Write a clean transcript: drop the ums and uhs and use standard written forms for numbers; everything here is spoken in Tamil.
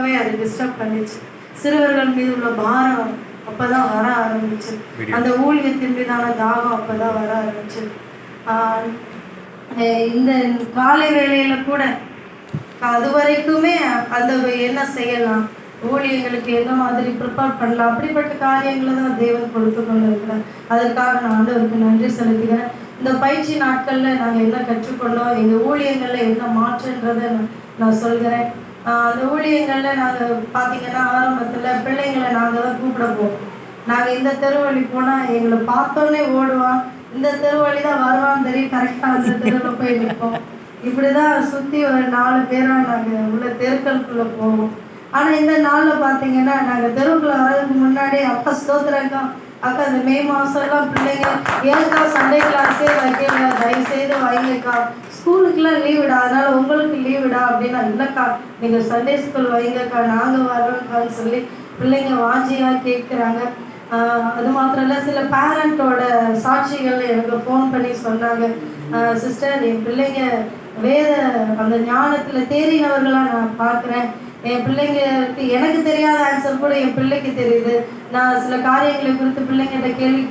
ரொம்பவே அது டிஸ்டர்ப் பண்ணிச்சு. சிறுவர்கள் மீது உள்ள பாரம் அப்பதான் வர ஆரம்பிச்சு. அந்த ஊழியத்தின் மீதான தாகம் அப்பதான் வர ஆரம்பிச்சு. இந்த காலை வேளையில கூட அது வரைக்குமே அந்த என்ன செய்யலாம், ஊழியர்களுக்கு என்ன மாதிரி ப்ரிப்பேர் பண்ணலாம், அப்படிப்பட்ட காரியங்களை தான் தேவன் கொடுத்து கொண்டு இருக்கிறார். அதற்காக நான் ஆண்டவருக்கு நன்றி செலுத்துகிறேன். இந்த பயிற்சி நாட்களில் நாங்கள் என்ன கற்றுக்கொண்டோம், எங்கள் ஊழியங்களில் என்ன மாற்றன்றதை நான் சொல்கிறேன். அந்த ஊழியங்களில் நாங்கள் பார்த்தீங்கன்னா ஆரம்பத்தில் பிள்ளைங்களை நாங்கள் தான் கூப்பிட போவோம். நாங்கள் இந்த தெருவழி போனால் எங்களை பார்த்தோன்னே ஓடுவான், இந்த தெருவழி தான் வருவான்னு தெரியும், கரெக்டாக அந்த தெருவில் போய் நிற்போம். இப்படி தான் சுற்றி ஒரு 4 பேராக நாங்கள் உள்ள தெருக்களுக்குள்ளே போவோம். ஆனால் இந்த நாளில் பார்த்தீங்கன்னா நாங்கள் தெருவுக்குள்ளே வர்றதுக்கு முன்னாடி அப்பா ஸ்தோத்திரங்கா அக்கா இந்த மே மாதம்லாம் பிள்ளைங்க ஏற்கா சண்டே கிளாஸே வைக்கல, தயவுசெய்து வைங்கக்கா, ஸ்கூலுக்குலாம் லீவுடா, அதனால் உங்களுக்கு லீவுடா அப்படின்னா, இல்லைக்கா நீங்கள் சண்டே ஸ்கூல் வைங்கக்கா, நாங்கள் வர்றோம்க்கான்னு சொல்லி பிள்ளைங்க வாஞ்சியாக கேட்குறாங்க. அது மாத்திரம் இல்லை, சில பேரண்ட்டோட சாட்சிகள் எனக்கு ஃபோன் பண்ணி சொன்னாங்க, சிஸ்டர் என் பிள்ளைங்க வேத அந்த ஞானத்தில் தேறினவர்களாக நான் பார்க்குறேன், என் பிள்ளைங்களுக்கு எனக்கு தெரியாத ஆன்சர் கூட என் பிள்ளைக்கு தெரியுது, நான் சில காரியங்களை குறித்து பிள்ளைங்கிட்ட கேள்வி